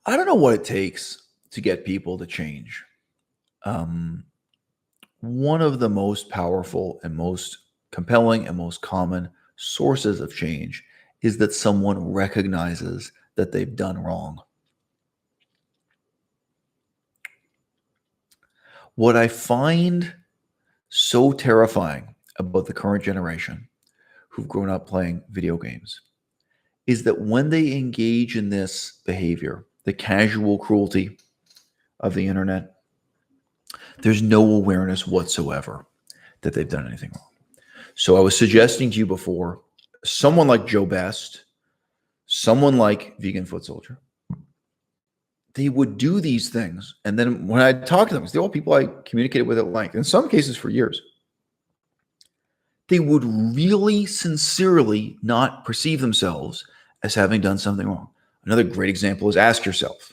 I don't know what it takes to get people to change. One of the most powerful and most compelling and most common sources of change is that someone recognizes that they've done wrong. What I find so terrifying about the current generation who've grown up playing video games is that when they engage in this behavior, the casual cruelty of the internet, there's no awareness whatsoever that they've done anything wrong. So I was suggesting to you before, someone like Joe Best, someone like Vegan Foot Soldier, they would do these things. And then when I talked to them, because they're all people I communicated with at length, in some cases for years, they would really sincerely not perceive themselves as having done something wrong. Another great example is ask yourself.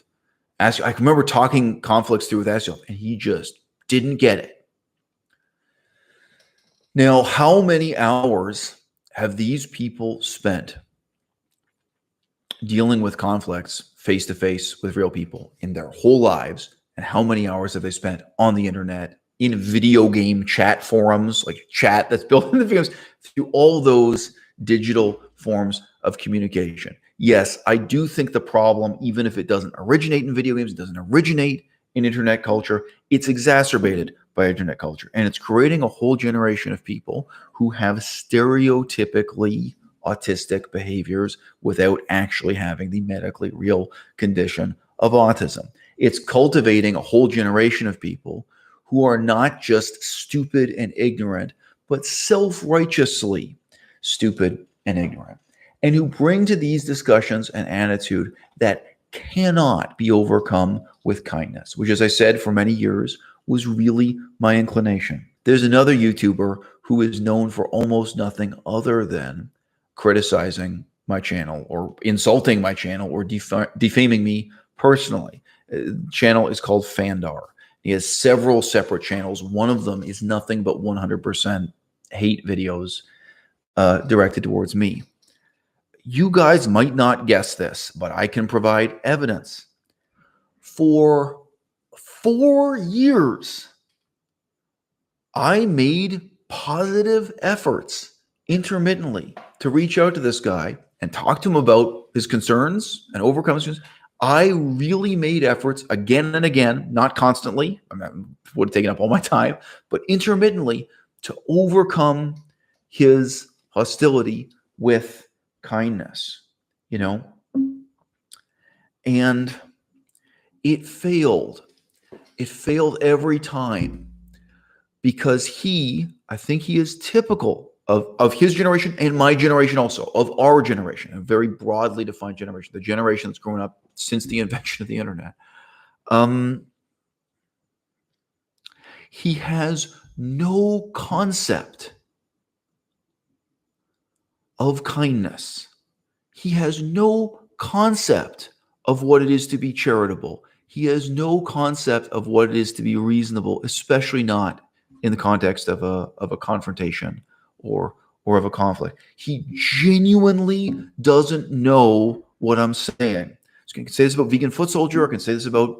I remember talking conflicts through with ask yourself, and he just didn't get it. Now, how many hours have these people spent dealing with conflicts face-to-face with real people in their whole lives? And how many hours have they spent on the internet, in video game chat forums, like chat that's built into videos, through all those digital forms of communication? Yes, I do think the problem, even if it doesn't originate in video games, it doesn't originate in internet culture, it's exacerbated by internet culture. And it's creating a whole generation of people who have stereotypically autistic behaviors without actually having the medically real condition of autism. It's cultivating a whole generation of people who are not just stupid and ignorant, but self-righteously stupid and ignorant, and who bring to these discussions an attitude that cannot be overcome with kindness, which, as I said, for many years was really my inclination. There's another YouTuber who is known for almost nothing other than criticizing my channel or insulting my channel or defaming me personally. The channel is called Fandar. He has several separate channels. One of them is nothing but 100% hate videos directed towards me. You guys might not guess this, but I can provide evidence. For 4 years, I made positive efforts intermittently to reach out to this guy and talk to him about his concerns and overcome his concerns. I really made efforts again and again, not constantly, would have taken up all my time, but intermittently to overcome his hostility with kindness, and it failed. It failed every time because I think he is typical of his generation and my generation also, of our generation, a very broadly defined generation, the generation that's grown up since the invention of the internet. He has no concept of kindness. He has no concept of what it is to be charitable. He has no concept of what it is to be reasonable, especially not in the context of a confrontation or of a conflict. He genuinely doesn't know what I'm saying. So I can say this about Vegan Foot Soldier. I can say this about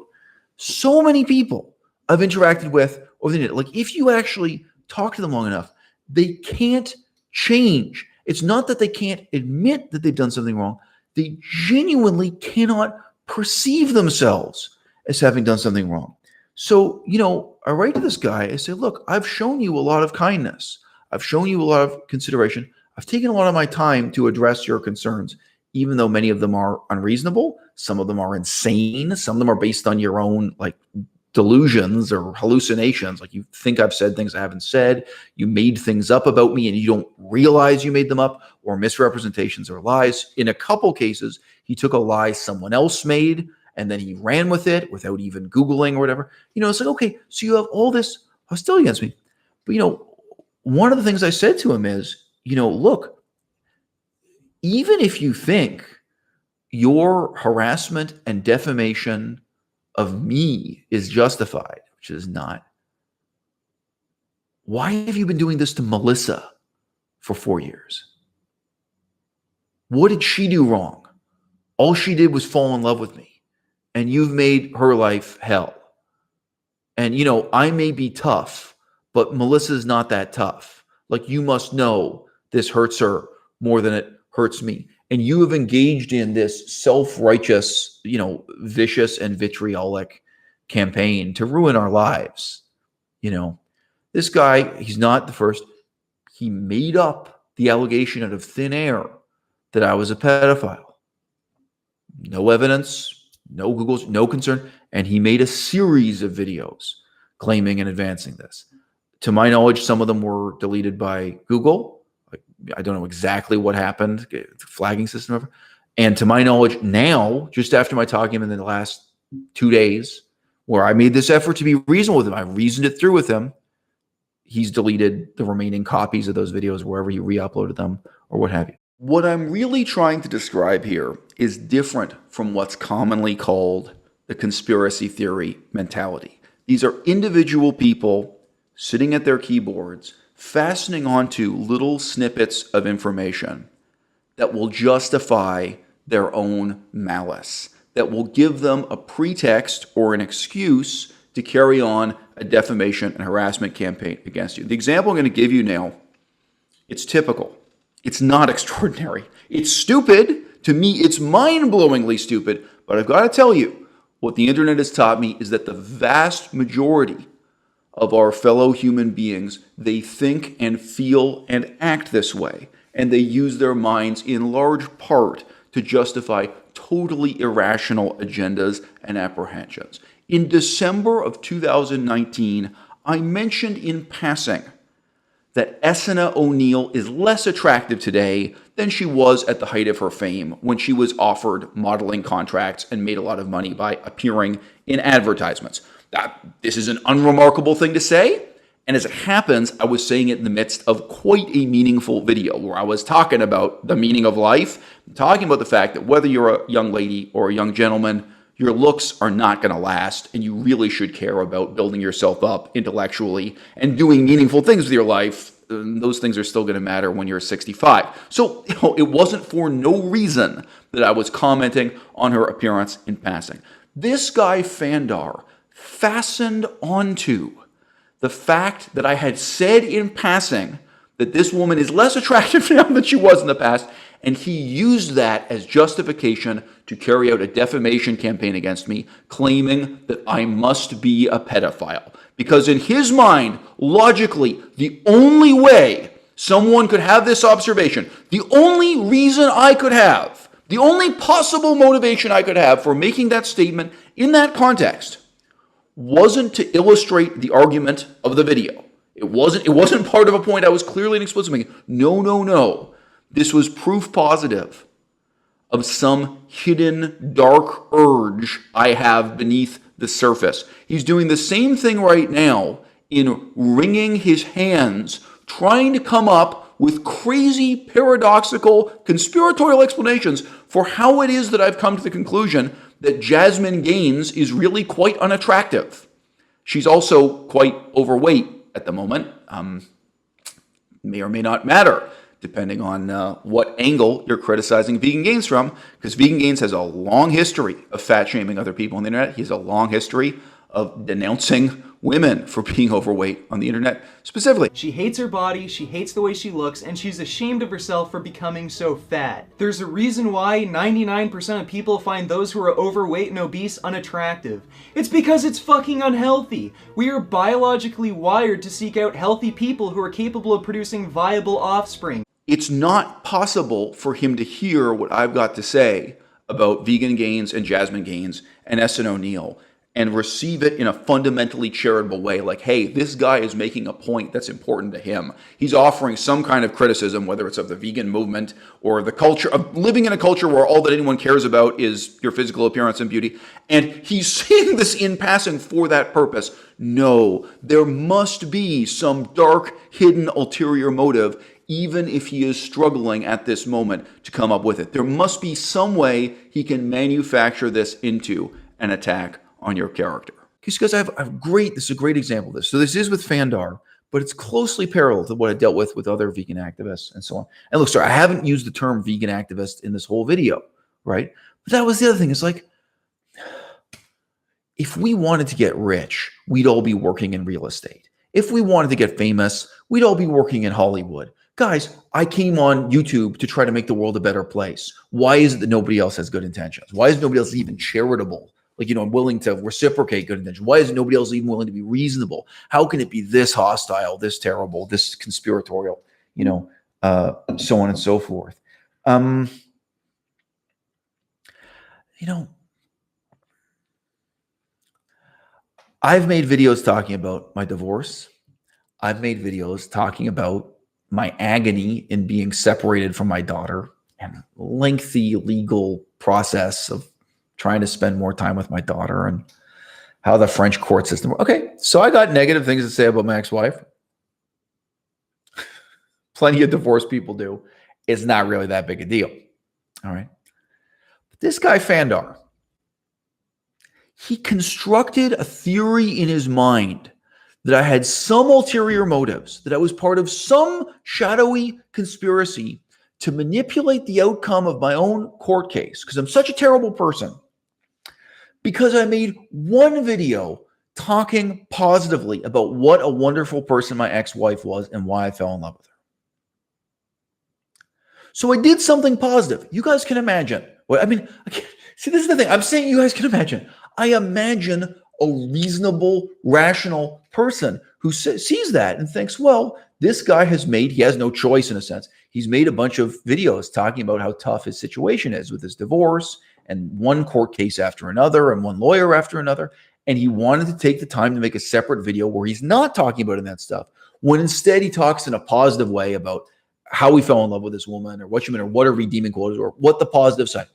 so many people I've interacted with over the internet. Like, if you actually talk to them long enough, they can't change. It's not that they can't admit that they've done something wrong. They genuinely cannot perceive themselves as having done something wrong. So, I write to this guy. I say, look, I've shown you a lot of kindness. I've shown you a lot of consideration. I've taken a lot of my time to address your concerns, even though many of them are unreasonable. Some of them are insane. Some of them are based on your own, delusions or hallucinations. Like, you think I've said things I haven't said. You made things up about me and you don't realize you made them up, or misrepresentations or lies. In a couple cases, he took a lie someone else made and then he ran with it without even Googling or whatever. It's like, okay, so you have all this hostility against me. But, one of the things I said to him is, look, even if you think your harassment and defamation of me is justified, which is not, why have you been doing this to Melissa for 4 years? What did she do wrong? All she did was fall in love with me. and you've made her life hell. And, I may be tough, but Melissa's not that tough. Like, you must know this hurts her more than it hurts me. And you have engaged in this self-righteous, vicious and vitriolic campaign to ruin our lives. This guy, he's not the first. He made up the allegation out of thin air that I was a pedophile. No evidence, no Google's, no concern. And he made a series of videos claiming and advancing this. To my knowledge, some of them were deleted by Google. I don't know exactly what happened, the flagging system. And to my knowledge now, just after my talking to him in the last 2 days, where I made this effort to be reasonable with him, I reasoned it through with him, he's deleted the remaining copies of those videos wherever he re-uploaded them or what have you. What I'm really trying to describe here is different from what's commonly called the conspiracy theory mentality. These are individual people sitting at their keyboards, fastening onto little snippets of information that will justify their own malice, that will give them a pretext or an excuse to carry on a defamation and harassment campaign against you. The example I'm going to give you now, it's typical. It's not extraordinary. It's stupid. To me, it's mind-blowingly stupid. But I've got to tell you, what the internet has taught me is that the vast majority of our fellow human beings, they think and feel and act this way. And they use their minds in large part to justify totally irrational agendas and apprehensions. In December of 2019, I mentioned in passing that Essena O'Neill is less attractive today than she was at the height of her fame when she was offered modeling contracts and made a lot of money by appearing in advertisements. This is an unremarkable thing to say, and as it happens, I was saying it in the midst of quite a meaningful video where I was talking about the meaning of life, talking about the fact that whether you're a young lady or a young gentleman, your looks are not going to last, and you really should care about building yourself up intellectually and doing meaningful things with your life. Those things are still going to matter when you're 65. So, it wasn't for no reason that I was commenting on her appearance in passing. This guy, Fandar, fastened onto the fact that I had said in passing that this woman is less attractive now than she was in the past, and he used that as justification to carry out a defamation campaign against me, claiming that I must be a pedophile. Because in his mind, logically, the only way someone could have this observation, the only reason I could have, the only possible motivation I could have for making that statement in that context wasn't to illustrate the argument of the video. It wasn't part of a point I was clearly and explicitly making. No. This was proof positive of some hidden dark urge I have beneath the surface. He's doing the same thing right now in wringing his hands, trying to come up with crazy, paradoxical, conspiratorial explanations for how it is that I've come to the conclusion that Jasmine Gaines is really quite unattractive. She's also quite overweight at the moment. May or may not matter, depending on what angle you're criticizing Vegan Gaines from, because Vegan Gaines has a long history of fat-shaming other people on the internet. He has a long history of denouncing women for being overweight on the internet specifically. She hates her body, she hates the way she looks, and she's ashamed of herself for becoming so fat. There's a reason why 99% of people find those who are overweight and obese unattractive. It's because it's fucking unhealthy. We are biologically wired to seek out healthy people who are capable of producing viable offspring. It's not possible for him to hear what I've got to say about Vegan Gaines and Jasmine Gaines and Essena O'Neill and receive it in a fundamentally charitable way, like, hey, this guy is making a point that's important to him. He's offering some kind of criticism, whether it's of the vegan movement or the culture of living in a culture where all that anyone cares about is your physical appearance and beauty. And he's saying this in passing for that purpose. No, there must be some dark, hidden, ulterior motive, even if he is struggling at this moment to come up with it. There must be some way he can manufacture this into an attack on your character. Because this is a great example of this. So this is with Fandar, but it's closely parallel to what I dealt with other vegan activists and so on. And look, sorry, I haven't used the term vegan activist in this whole video, right? But that was the other thing. It's like, if we wanted to get rich, we'd all be working in real estate. If we wanted to get famous, we'd all be working in Hollywood. Guys, I came on YouTube to try to make the world a better place. Why is it that nobody else has good intentions? Why is nobody else even charitable? Like, I'm willing to reciprocate good intentions. Why is nobody else even willing to be reasonable? How can it be this hostile, this terrible, this conspiratorial, so on and so forth? I've made videos talking about my divorce. I've made videos talking about my agony in being separated from my daughter and lengthy legal process of trying to spend more time with my daughter and how the French court system works. Okay, so I got negative things to say about my ex-wife. Plenty of divorced people do. It's not really that big a deal. All right. But this guy, Fandar, he constructed a theory in his mind that I had some ulterior motives, that I was part of some shadowy conspiracy to manipulate the outcome of my own court case because I'm such a terrible person. Because I made one video talking positively about what a wonderful person my ex-wife was and why I fell in love with her. So I did something positive. You guys can imagine. See, this is the thing. I'm saying you guys can imagine. I imagine a reasonable, rational person who sees that and thinks, well, this guy he has no choice in a sense. He's made a bunch of videos talking about how tough his situation is with his divorce and one court case after another and one lawyer after another. And he wanted to take the time to make a separate video where he's not talking about that stuff, when instead he talks in a positive way about how he fell in love with this woman or what she meant or what her redeeming quote is or what the positive side.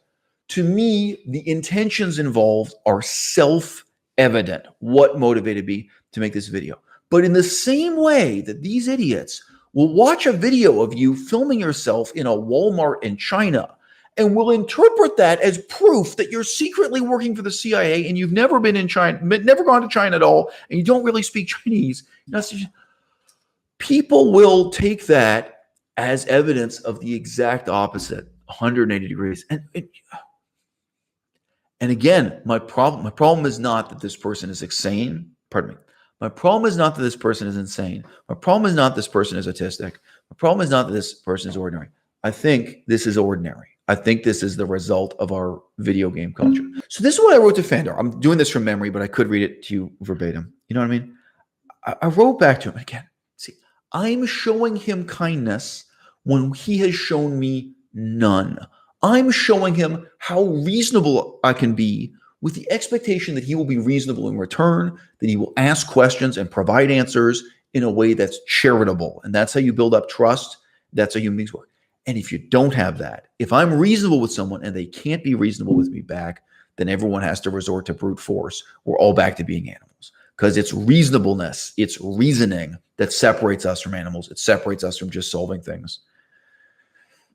To me, the intentions involved are self-evident, what motivated me to make this video. But in the same way that these idiots will watch a video of you filming yourself in a Walmart in China and will interpret that as proof that you're secretly working for the CIA and you've never been in China, never gone to China at all, and you don't really speak Chinese. People will take that as evidence of the exact opposite, 180 degrees. And again, my problem is not that this person is insane. Pardon me. My problem is not that this person is insane. My problem is not this person is autistic. My problem is not that this person is ordinary. I think this is ordinary. I think this is the result of our video game culture. So this is what I wrote to Fandor. I'm doing this from memory, but I could read it to you verbatim. You know what I mean? I wrote back to him again. See, I'm showing him kindness when he has shown me none. I'm showing him how reasonable I can be with the expectation that he will be reasonable in return, that he will ask questions and provide answers in a way that's charitable. And that's how you build up trust. That's how human beings work. And if you don't have that, if I'm reasonable with someone and they can't be reasonable with me back, then everyone has to resort to brute force. We're all back to being animals because it's reasonableness, it's reasoning that separates us from animals. It separates us from just solving things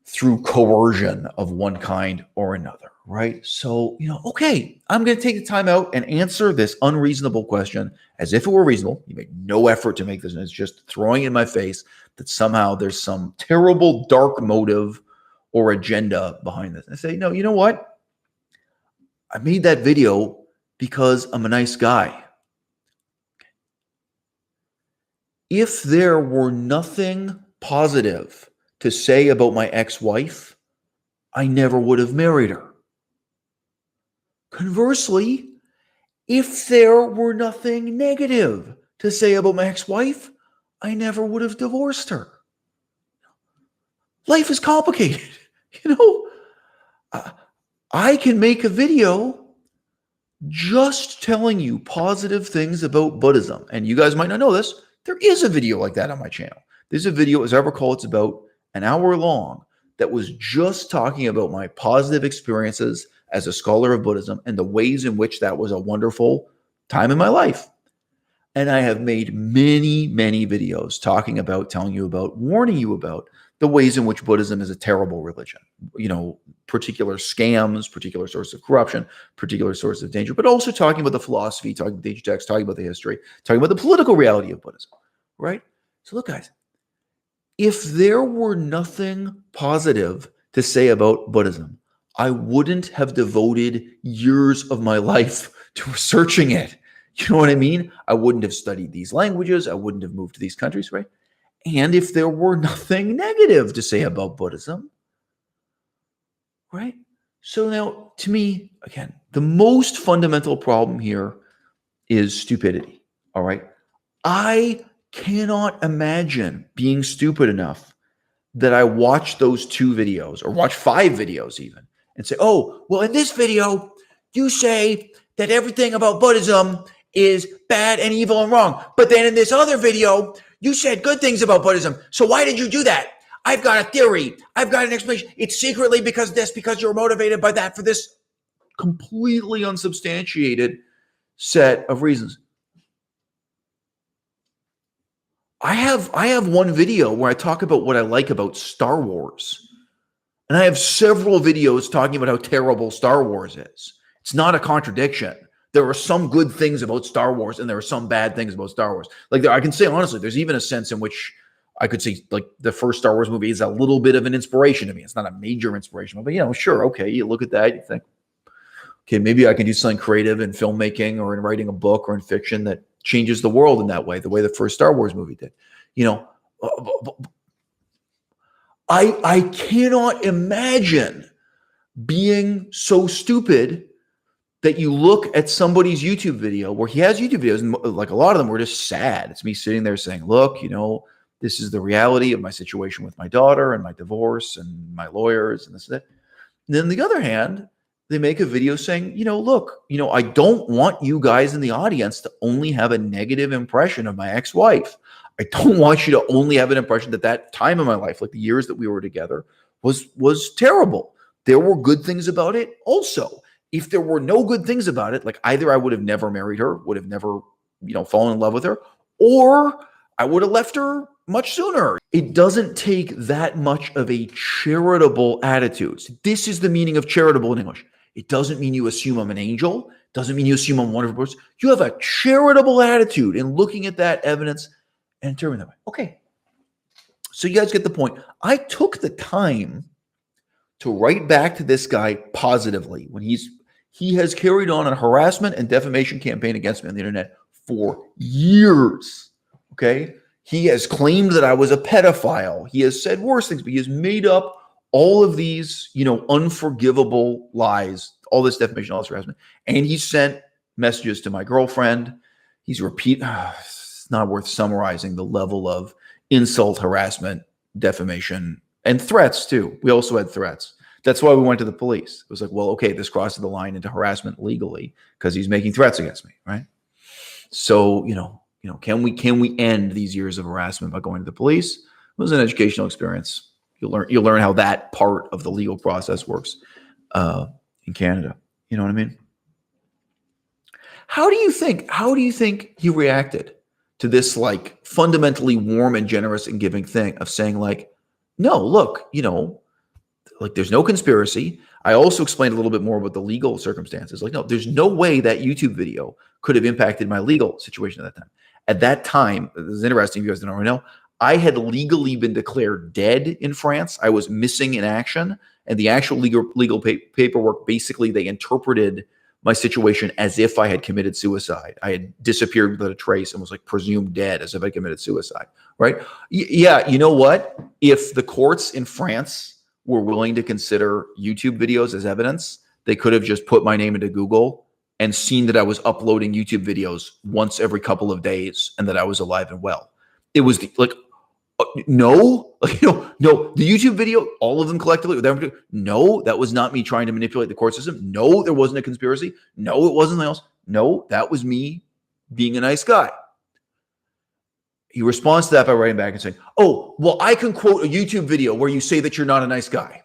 through coercion of one kind or another, right? So, okay, I'm going to take the time out and answer this unreasonable question as if it were reasonable. You made no effort to make this, and it's just throwing in my face that somehow there's some terrible dark motive or agenda behind this. I say, no, you know what? I made that video because I'm a nice guy. If there were nothing positive to say about my ex-wife, I never would have married her. Conversely, if there were nothing negative to say about my ex-wife, I never would have divorced her. Life is complicated. I can make a video just telling you positive things about Buddhism. And you guys might not know this. There is a video like that on my channel. There's a video, as I recall, it's about an hour long that was just talking about my positive experiences as a scholar of Buddhism and the ways in which that was a wonderful time in my life. And I have made many, many videos talking about, telling you about, warning you about the ways in which Buddhism is a terrible religion. Particular scams, particular sources of corruption, particular sources of danger, but also talking about the philosophy, talking about the ancient texts, talking about the history, talking about the political reality of Buddhism, right? So look, guys, if there were nothing positive to say about Buddhism, I wouldn't have devoted years of my life to researching it. You know what I mean? I wouldn't have studied these languages. I wouldn't have moved to these countries, right? And if there were nothing negative to say about Buddhism, right? So now, to me, again, the most fundamental problem here is stupidity. All right. I cannot imagine being stupid enough that I watch those 2 videos or watch 5 videos even and say, oh, well, in this video, you say that everything about Buddhism is bad and evil and wrong. But then in this other video, you said good things about Buddhism. So why did you do that? I've got a theory. I've got an explanation. It's secretly because you're motivated by that for this completely unsubstantiated set of reasons. I have one video where I talk about what I like about Star Wars. And I have several videos talking about how terrible Star Wars is. It's not a contradiction. There are some good things about Star Wars and there are some bad things about Star Wars. Like I can say honestly, there's even a sense in which I could say like the first Star Wars movie is a little bit of an inspiration to me. It's not a major inspiration, but sure, okay, you look at that, you think, okay, maybe I can do something creative in filmmaking or in writing a book or in fiction that changes the world in that way, the way the first Star Wars movie did. I cannot imagine being so stupid that you look at somebody's YouTube video where he has YouTube videos, and like a lot of them were just sad. It's me sitting there saying, look, this is the reality of my situation with my daughter and my divorce and my lawyers and this and that. And then on the other hand, they make a video saying, look, I don't want you guys in the audience to only have a negative impression of my ex-wife. I don't want you to only have an impression that time in my life, like the years that we were together, was terrible. There were good things about it also. If there were no good things about it, like either I would have never married her, would have never, fallen in love with her, or I would have left her much sooner. It doesn't take that much of a charitable attitude. This is the meaning of charitable in English. It doesn't mean you assume I'm an angel. It doesn't mean you assume I'm a wonderful person. You have a charitable attitude in looking at that evidence and interpreting that way. Okay. So you guys get the point. I took the time to write back to this guy positively when he has carried on a harassment and defamation campaign against me on the internet for years. Okay. He has claimed that I was a pedophile. He has said worse things, but he has made up all of these, unforgivable lies, all this defamation, all this harassment. And he sent messages to my girlfriend. It's not worth summarizing the level of insult, harassment, defamation, and threats too. We also had threats. That's why we went to the police. It was like, well, okay, this crosses the line into harassment legally because he's making threats against me, right? So, can we end these years of harassment by going to the police? It was an educational experience. You'll learn how that part of the legal process works in Canada. You know what I mean? How do you think he reacted to this like fundamentally warm and generous and giving thing of saying like, no, look, like there's no conspiracy. I also explained a little bit more about the legal circumstances. Like, no, there's no way that YouTube video could have impacted my legal situation at that time. At that time, this is interesting if you guys don't already know, I had legally been declared dead in France. I was missing in action. And the actual legal paperwork, basically, they interpreted my situation as if I had committed suicide. I had disappeared without a trace and was like presumed dead as if I committed suicide, right? Yeah, you know what? If the courts in France were willing to consider YouTube videos as evidence, they could have just put my name into Google and seen that I was uploading YouTube videos once every couple of days and that I was alive and well. It was no, the YouTube video, all of them collectively, no, that was not me trying to manipulate the court system. No, there wasn't a conspiracy. No, it wasn't else. No, that was me being a nice guy. He responds to that by writing back and saying, oh, well, I can quote a YouTube video where you say that you're not a nice guy.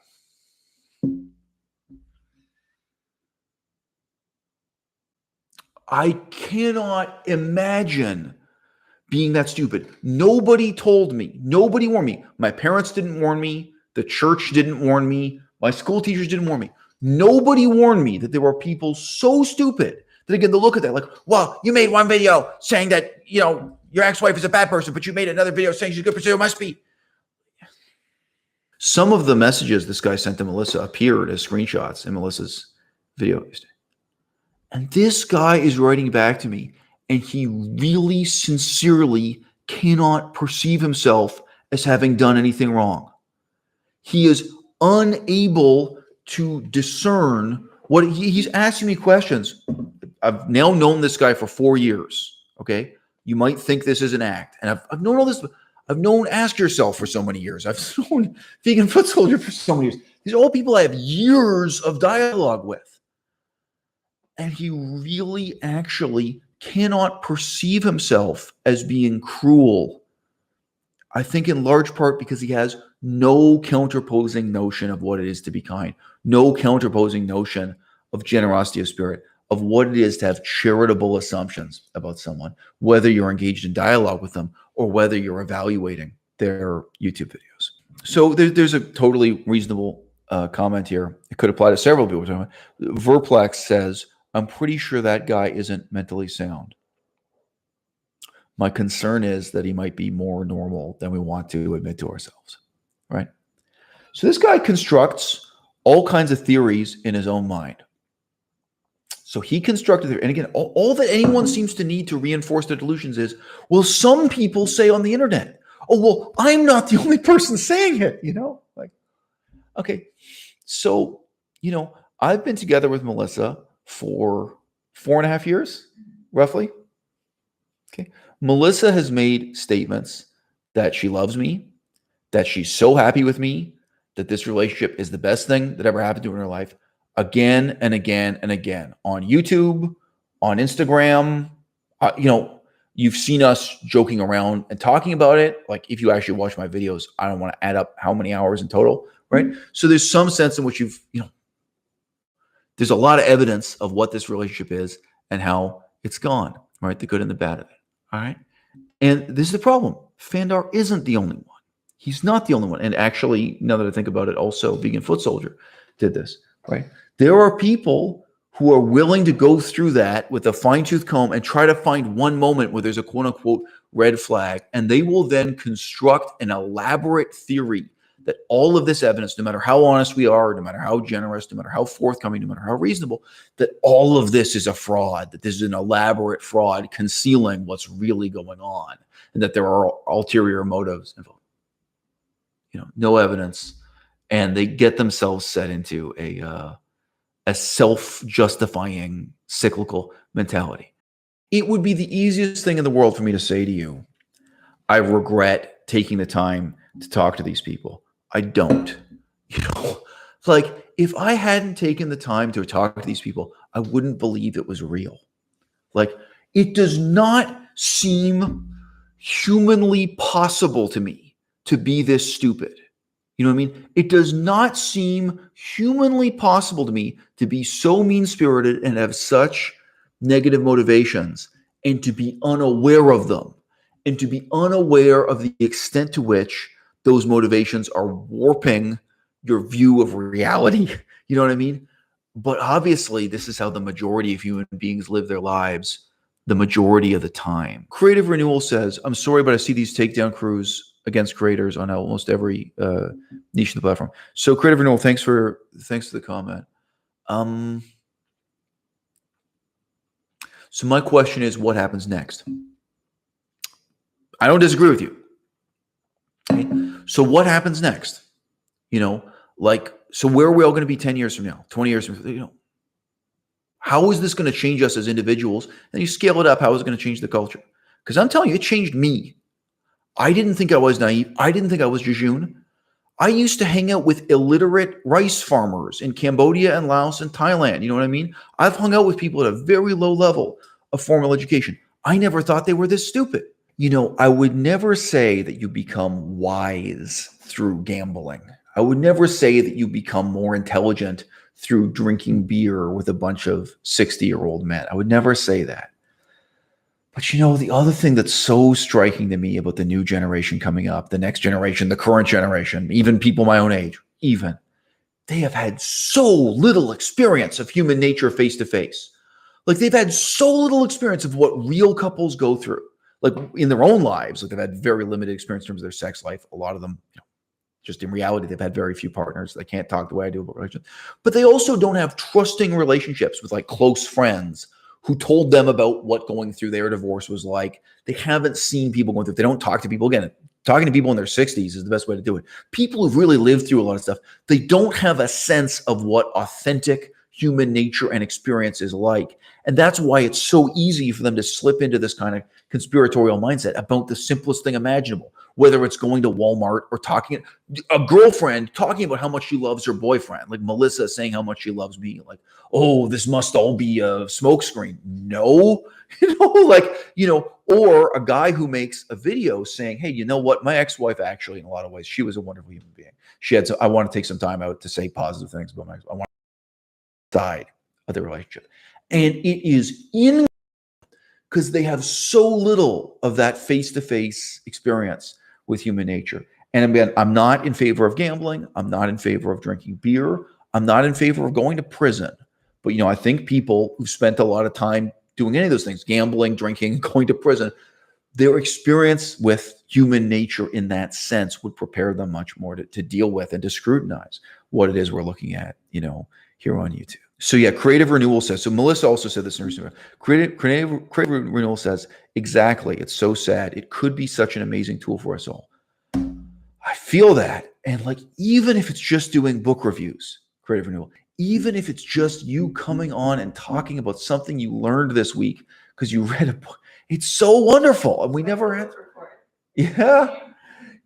I cannot imagine being that stupid. Nobody told me. Nobody warned me. My parents didn't warn me. The church didn't warn me. My school teachers didn't warn me. Nobody warned me that there were people so stupid that again, to look at that like, well, you made one video saying that, your ex-wife is a bad person, but you made another video saying she's a good person. It must be. Some of the messages this guy sent to Melissa appeared as screenshots in Melissa's video yesterday. And this guy is writing back to me, and he really sincerely cannot perceive himself as having done anything wrong. He is unable to discern what he's asking me questions. I've now known this guy for 4 years. Okay. You might think this is an act. And I've known all this. I've known Ask Yourself for so many years. I've known Vegan Foot Soldier for so many years. These are all people I have years of dialogue with. And he really actually cannot perceive himself as being cruel. I think in large part because he has no counterposing notion of what it is to be kind, no counterposing notion of generosity of spirit, of what it is to have charitable assumptions about someone, whether you're engaged in dialogue with them or whether you're evaluating their YouTube videos. So there's a totally reasonable comment here. It could apply to several people. Verplex says, I'm pretty sure that guy isn't mentally sound. My concern is that he might be more normal than we want to admit to ourselves, right? So this guy constructs all kinds of theories in his own mind. So he constructed it. And again, all that anyone seems to need to reinforce their delusions is, well, some people say on the internet, oh, well, I'm not the only person saying it, like, okay. So, I've been together with Melissa for 4.5 years, roughly. Okay. Melissa has made statements that she loves me, that she's so happy with me, that this relationship is the best thing that ever happened to her in her life, again and again and again, on YouTube, on Instagram. You've seen us joking around and talking about it. Like, if you actually watch my videos, I don't want to add up how many hours in total, right? So there's some sense in which there's a lot of evidence of what this relationship is and how it's gone, right? The good and the bad of it, all right? And this is the problem. Fandar isn't the only one. He's not the only one. And actually, now that I think about it, also Vegan Foot Soldier did this, right? There are people who are willing to go through that with a fine-tooth comb and try to find one moment where there's a quote-unquote red flag, and they will then construct an elaborate theory that all of this evidence, no matter how honest we are, no matter how generous, no matter how forthcoming, no matter how reasonable, that all of this is a fraud, that this is an elaborate fraud concealing what's really going on, and that there are ulterior motives involved. No evidence, and they get themselves set into a self-justifying cyclical mentality. It would be the easiest thing in the world for me to say to you, I regret taking the time to talk to these people. I don't. Like, if I hadn't taken the time to talk to these people, I wouldn't believe it was real. Like, it does not seem humanly possible to me to be this stupid. You know what I mean? It does not seem humanly possible to me to be so mean-spirited and have such negative motivations and to be unaware of them and to be unaware of the extent to which those motivations are warping your view of reality. You know what I mean? But obviously, this is how the majority of human beings live their lives the majority of the time. Creative Renewal says, I'm sorry, but I see these takedown crews against creators on almost every niche of the platform. So Creative Renewal, thanks for the comment. So my question is, what happens next? I don't disagree with you. Okay? So what happens next? So where are we all going to be 10 years from now, 20 years from now? How is this going to change us as individuals? And you scale it up, how is it going to change the culture? Because I'm telling you, it changed me. I didn't think I was naive. I didn't think I was jejune. I used to hang out with illiterate rice farmers in Cambodia and Laos and Thailand. You know what I mean? I've hung out with people at a very low level of formal education. I never thought they were this stupid. I would never say that you become wise through gambling. I would never say that you become more intelligent through drinking beer with a bunch of 60-year-old men. I would never say that. But the other thing that's so striking to me about the new generation coming up, the next generation, the current generation, even people my own age, they have had so little experience of human nature face to face. Like, they've had so little experience of what real couples go through, like in their own lives. Like, they've had very limited experience in terms of their sex life. A lot of them, Just in reality, they've had very few partners. They can't talk the way I do about relationships. But they also don't have trusting relationships with like close friends who told them about what going through their divorce was like. They haven't seen people going through it. They don't talk to people. Again, talking to people in their 60s is the best way to do it. People who've really lived through a lot of stuff, they don't have a sense of what authentic human nature and experience is like. And that's why it's so easy for them to slip into this kind of conspiratorial mindset about the simplest thing imaginable, whether it's going to Walmart or talking, a girlfriend talking about how much she loves her boyfriend, like Melissa saying how much she loves me, like, oh, this must all be a smokescreen. No, or a guy who makes a video saying, hey, you know what? My ex-wife actually, in a lot of ways, she was a wonderful human being. I want to take some time out to say positive things about my ex. I want to side of the relationship. And it is because they have so little of that face-to-face experience with human nature. And again, I'm not in favor of gambling. I'm not in favor of drinking beer. I'm not in favor of going to prison. But, I think people who've spent a lot of time doing any of those things, gambling, drinking, going to prison, their experience with human nature in that sense would prepare them much more to deal with and to scrutinize what it is we're looking at, here on YouTube. So yeah, Creative Renewal says, so Melissa also said this in her story. Creative Renewal says, exactly, it's so sad. It could be such an amazing tool for us all. I feel that. And like, even if it's just doing book reviews, Creative Renewal, even if it's just you coming on and talking about something you learned this week because you read a book, it's so wonderful. And we never had, yeah.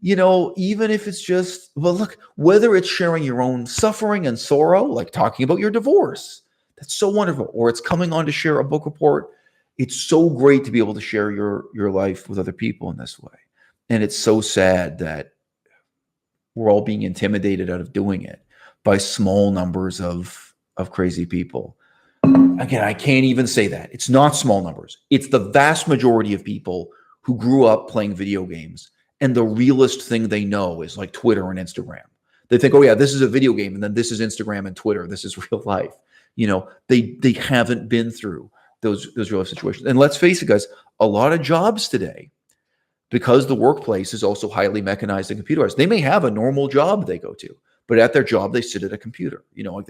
Even if it's just, well, look, whether it's sharing your own suffering and sorrow, like talking about your divorce, that's so wonderful. Or it's coming on to share a book report. It's so great to be able to share your life with other people in this way. And it's so sad that we're all being intimidated out of doing it by small numbers of crazy people. Again, I can't even say that. It's not small numbers. It's the vast majority of people who grew up playing video games. And the realest thing they know is like Twitter and Instagram. They think, oh yeah, this is a video game, and then this is Instagram and Twitter. This is real life. They haven't been through those real life situations. And let's face it, guys, a lot of jobs today, because the workplace is also highly mechanized and computerized, they may have a normal job they go to, but at their job, they sit at a computer. Like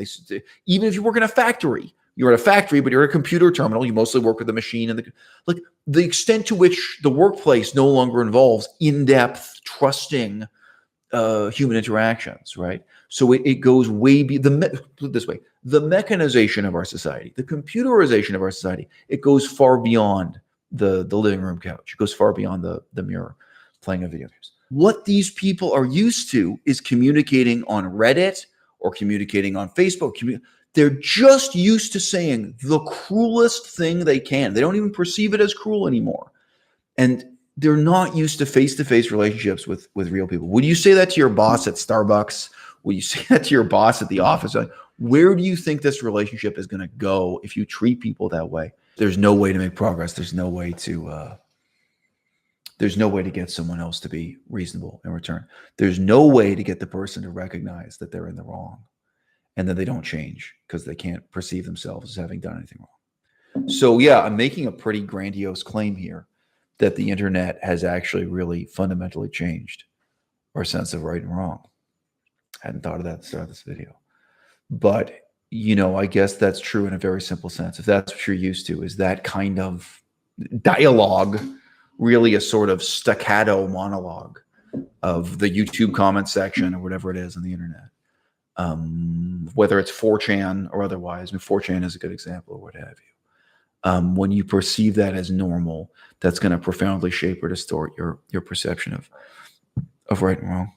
even if you work in a factory, you're at a factory, but you're at a computer terminal. You mostly work with the machine and the extent to which the workplace no longer involves in-depth, trusting human interactions, right? So it goes way put it this way: the mechanization of our society, the computerization of our society, it goes far beyond the living room couch. It goes far beyond the mirror playing a video games. What these people are used to is communicating on Reddit or communicating on Facebook. They're just used to saying the cruelest thing they can. They don't even perceive it as cruel anymore. And they're not used to face-to-face relationships with real people. Would you say that to your boss at Starbucks? Would you say that to your boss at the office? Like, where do you think this relationship is going to go if you treat people that way? There's no way to make progress. There's no way to get someone else to be reasonable in return. There's no way to get the person to recognize that they're in the wrong, and then they don't change because they can't perceive themselves as having done anything wrong. So yeah, I'm making a pretty grandiose claim here that the internet has actually really fundamentally changed our sense of right and wrong. I hadn't thought of that at the start of this video. But, I guess that's true in a very simple sense. If that's what you're used to, is that kind of dialogue really a sort of staccato monologue of the YouTube comment section or whatever it is on the internet? Whether it's 4chan or otherwise. 4chan is a good example, or what have you. When you perceive that as normal, that's going to profoundly shape or distort your perception of right and wrong.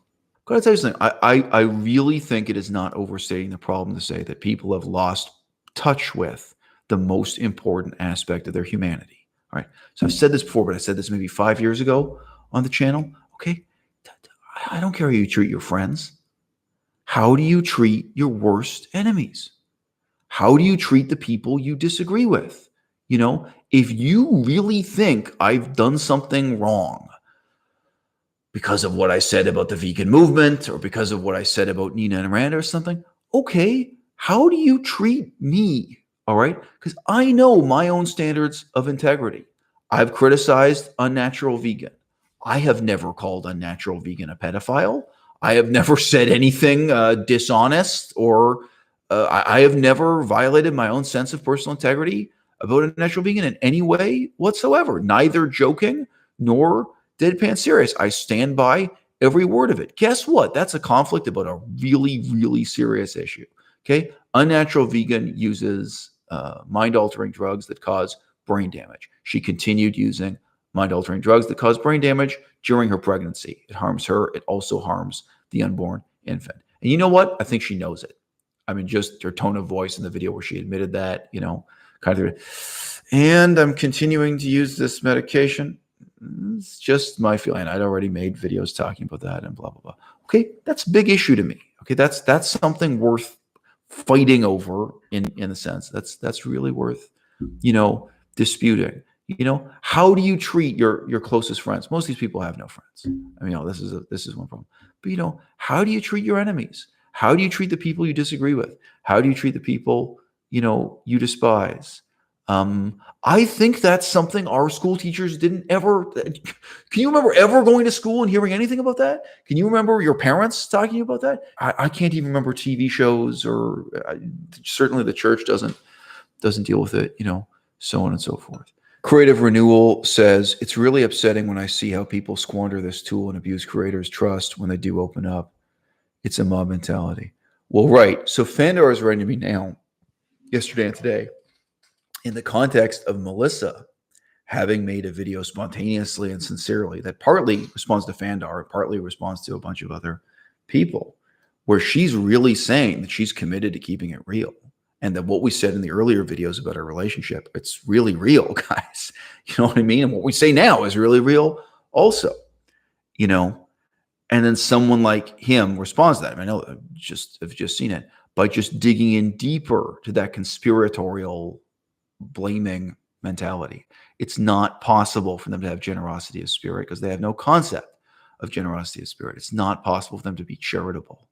Got to tell you something. I really think it is not overstating the problem to say that people have lost touch with the most important aspect of their humanity. All right. So I've said this before, but I said this maybe 5 years ago on the channel. Okay. I don't care how you treat your friends. How do you treat your worst enemies? How do you treat the people you disagree with? If you really think I've done something wrong because of what I said about the vegan movement or because of what I said about Nina and Miranda or something, okay, how do you treat me? All right? Because I know my own standards of integrity. I've criticized Unnatural Vegan. I have never called Unnatural Vegan a pedophile. I have never said anything dishonest, or I have never violated my own sense of personal integrity about a natural vegan in any way whatsoever, neither joking nor deadpan serious. I stand by every word of it. Guess what? That's a conflict about a really, really serious issue. Okay. Unnatural vegan uses mind-altering drugs that cause brain damage. She continued using mind-altering drugs that cause brain damage during her pregnancy. It harms her. It also harms the unborn infant. And you know what? I think she knows it. I mean, just her tone of voice in the video where she admitted that, kind of, and I'm continuing to use this medication. It's just my feeling. I'd already made videos talking about that and blah, blah, blah. Okay, that's a big issue to me. Okay, that's something worth fighting over in a sense. That's really worth, disputing. How do you treat your closest friends? Most of these people have no friends. I mean, this is one problem. But how do you treat your enemies? How do you treat the people you disagree with? How do you treat the people you despise? I think that's something our school teachers didn't ever. Can you remember ever going to school and hearing anything about that? Can you remember your parents talking about that? I can't even remember TV shows, or certainly the church doesn't deal with it. So on and so forth. Creative Renewal says, it's really upsetting when I see how people squander this tool and abuse creators' trust when they do open up. It's a mob mentality. Well, right. So Fandor is writing to me now, yesterday and today, in the context of Melissa having made a video spontaneously and sincerely that partly responds to Fandor, partly responds to a bunch of other people, where she's really saying that she's committed to keeping it real. And that what we said in the earlier videos about our relationship, it's really real, guys. You know what I mean? And what we say now is really real also, And then someone like him responds to that. I know I've just seen it, by just digging in deeper to that conspiratorial blaming mentality. It's not possible for them to have generosity of spirit because they have no concept of generosity of spirit. It's not possible for them to be charitable.